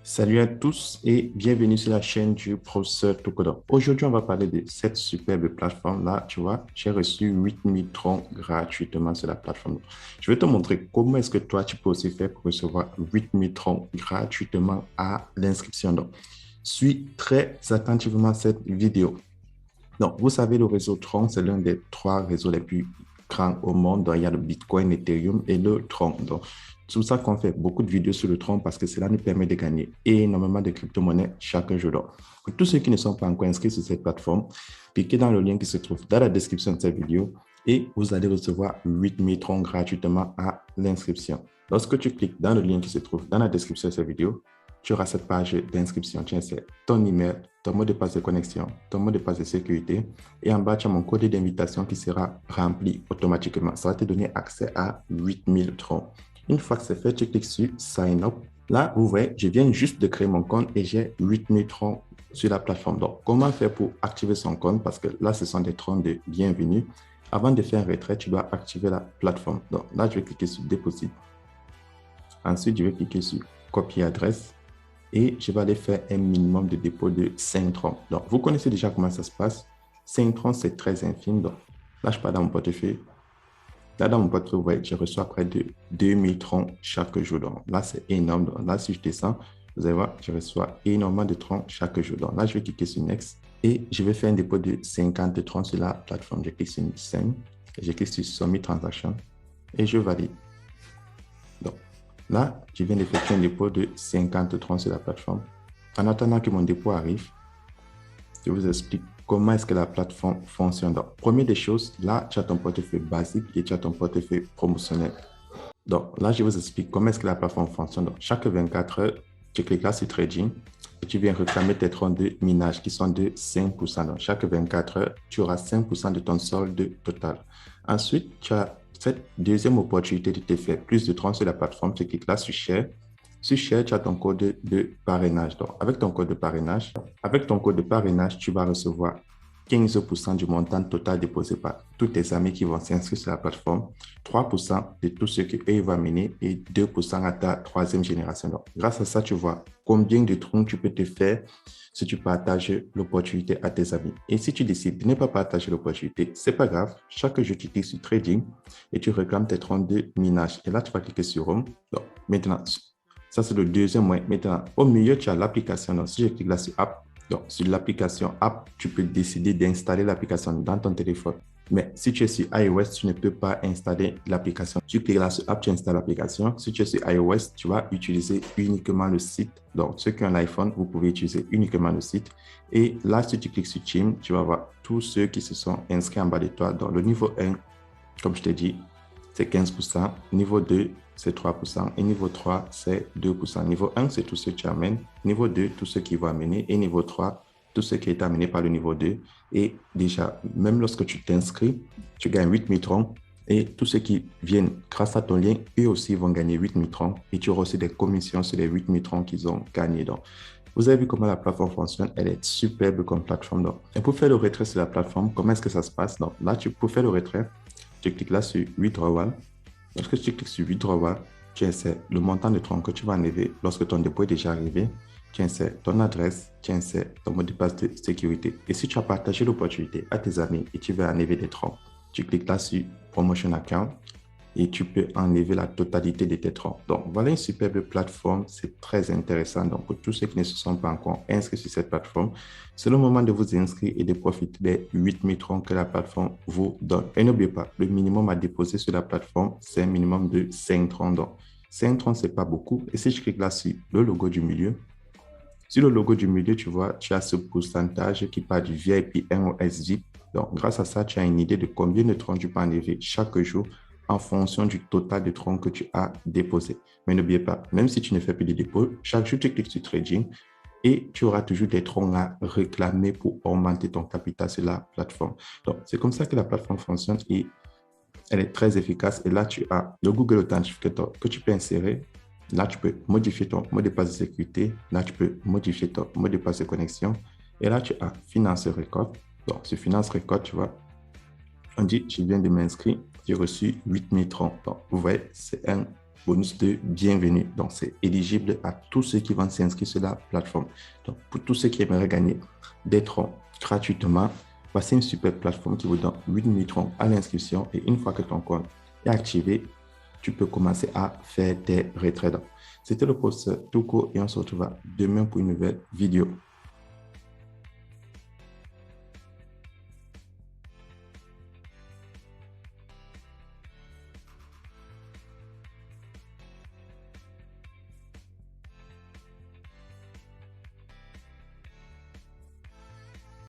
Salut à tous et bienvenue sur la chaîne du professeur Tokoda. Aujourd'hui, on va parler de cette superbe plateforme-là. Tu vois, j'ai reçu 8000 troncs gratuitement sur la plateforme. Je vais te montrer comment est-ce que toi, tu peux aussi faire pour recevoir 8000 troncs gratuitement à l'inscription. Donc, suis très attentivement cette vidéo. Donc, vous savez, le réseau Tron, c'est l'un des trois réseaux les plus grands au monde. Donc, il y a le Bitcoin, Ethereum et le Tron. Donc, c'est pour ça qu'on fait beaucoup de vidéos sur le Tron parce que cela nous permet de gagner énormément de crypto-monnaies chaque jour. Donc, pour tous ceux qui ne sont pas encore inscrits sur cette plateforme, cliquez dans le lien qui se trouve dans la description de cette vidéo et vous allez recevoir 8000 Tron gratuitement à l'inscription. Lorsque tu cliques dans le lien qui se trouve dans la description de cette vidéo, tu auras cette page d'inscription. Tiens, c'est ton email, ton mot de passe de connexion, ton mot de passe de sécurité. Et en bas, tu as mon code d'invitation qui sera rempli automatiquement. Ça va te donner accès à 8000 troncs. Une fois que c'est fait, tu cliques sur Sign Up. Là, vous voyez, je viens juste de créer mon compte et j'ai 8000 troncs sur la plateforme. Donc, comment faire pour activer son compte? Parce que là, ce sont des troncs de bienvenue. Avant de faire un retrait, tu dois activer la plateforme. Donc, là, je vais cliquer sur Déposit. Ensuite, je vais cliquer sur Copier adresse. Et je vais aller faire un minimum de dépôt de 5 troncs. Donc, vous connaissez déjà comment ça se passe. 5 troncs, c'est très infime. Donc, là, je pars dans mon portefeuille. Là, dans mon portefeuille, vous voyez, je reçois près de 2000 troncs chaque jour. Donc, là, c'est énorme. Donc, là, si je descends, vous allez voir, je reçois énormément de troncs chaque jour. Donc, là, je vais cliquer sur Next et je vais faire un dépôt de 50 troncs sur la plateforme. Je clique sur Send, je clique sur Submit Transaction et je valide. Donc, là, je viens d'effectuer un dépôt de 50 troncs sur la plateforme. En attendant que mon dépôt arrive, je vous explique comment est-ce que la plateforme fonctionne. Donc, première des choses, là, tu as ton portefeuille basique et tu as ton portefeuille promotionnel. Donc, là, je vous explique comment est-ce que la plateforme fonctionne. Donc, chaque 24 heures, tu cliques là sur Trading et tu viens réclamer tes troncs de minage qui sont de 5%. Donc, chaque 24 heures, tu auras 5% de ton solde total. Ensuite, tu as cette deuxième opportunité de te faire plus de troncs sur la plateforme. Tu cliques là sur Share. Sur Share, tu as ton code de parrainage. Donc, avec ton code de parrainage, tu vas recevoir 15% du montant total déposé par tous tes amis qui vont s'inscrire sur la plateforme, 3% de tout ce qu'ils vont amener et 2% à ta troisième génération. Donc, grâce à ça, tu vois combien de troncs tu peux te faire si tu partages l'opportunité à tes amis. Et si tu décides de ne pas partager l'opportunité, c'est pas grave. Chaque jour, tu cliques sur Trading et tu réclames tes troncs de minage. Et là, tu vas cliquer sur Home. Donc, maintenant, ça, c'est le deuxième moyen. Maintenant, au milieu, tu as l'application. Donc, si je clique là sur App, donc sur l'application App, tu peux décider d'installer l'application dans ton téléphone. Mais si tu es sur iOS, tu ne peux pas installer l'application. Tu cliques là sur App, tu installes l'application. Si tu es sur iOS, tu vas utiliser uniquement le site. Donc, ceux qui ont l'iPhone, vous pouvez utiliser uniquement le site. Et là, si tu cliques sur Team, tu vas voir tous ceux qui se sont inscrits en bas de toi. Donc, le niveau 1, comme je t'ai dit, c'est 15%. Niveau 2, c'est 3%. Et niveau 3, c'est 2%. Niveau 1, c'est tout ce que tu amènes. Niveau 2, tout ce qui va amener. Et niveau 3, tout ce qui est amené par le niveau 2. Et déjà, même lorsque tu t'inscris, tu gagnes 8000 troncs. Et tous ceux qui viennent grâce à ton lien, eux aussi vont gagner 8000 troncs. Et tu auras aussi des commissions sur les 8000 troncs qu'ils ont gagnés. Donc, vous avez vu comment la plateforme fonctionne. Elle est superbe comme plateforme. Donc, et pour faire le retrait sur la plateforme, comment est-ce que ça se passe? Donc, là, pour faire le retrait, tu cliques là sur Withdrawal. Lorsque tu cliques sur Withdrawal, tu insères le montant de troncs que tu vas enlever lorsque ton dépôt est déjà arrivé. Tu insères ton adresse, tu insères ton mot de passe de sécurité. Et si tu as partagé l'opportunité à tes amis et tu veux enlever des troncs, tu cliques là sur Promotion Account et tu peux enlever la totalité de tes troncs. Donc, voilà une superbe plateforme. C'est très intéressant. Donc, pour tous ceux qui ne se sont pas encore inscrits sur cette plateforme, c'est le moment de vous inscrire et de profiter des 8000 troncs que la plateforme vous donne. Et n'oubliez pas, le minimum à déposer sur la plateforme, c'est un minimum de 5 troncs. Donc, 5 troncs, ce n'est pas beaucoup. Et si je clique là sur le logo du milieu, sur le logo du milieu, tu vois, tu as ce pourcentage qui part du VIP 1 au SVIP. Donc, grâce à ça, tu as une idée de combien de troncs tu peux enlever chaque jour en fonction du total de troncs que tu as déposé. Mais n'oubliez pas, même si tu ne fais plus de dépôt, chaque jour, tu cliques sur Trading et tu auras toujours des troncs à réclamer pour augmenter ton capital sur la plateforme. Donc, c'est comme ça que la plateforme fonctionne et elle est très efficace. Et là, tu as le Google Authenticator que tu peux insérer. Là, tu peux modifier ton mot de passe de sécurité. Là, tu peux modifier ton mot de passe de connexion. Et là, tu as Finance Record. Donc, sur Finance Record, tu vois, on dit, je viens de m'inscrire, j'ai reçu 8000 troncs. Donc, vous voyez, c'est un bonus de bienvenue. Donc, c'est éligible à tous ceux qui vont s'inscrire sur la plateforme. Donc, pour tous ceux qui aimeraient gagner des troncs gratuitement, voici une super plateforme qui vous donne 8000 troncs à l'inscription. Et une fois que ton compte est activé, tu peux commencer à faire tes retraits. C'était le professeur Touko et on se retrouve demain pour une nouvelle vidéo.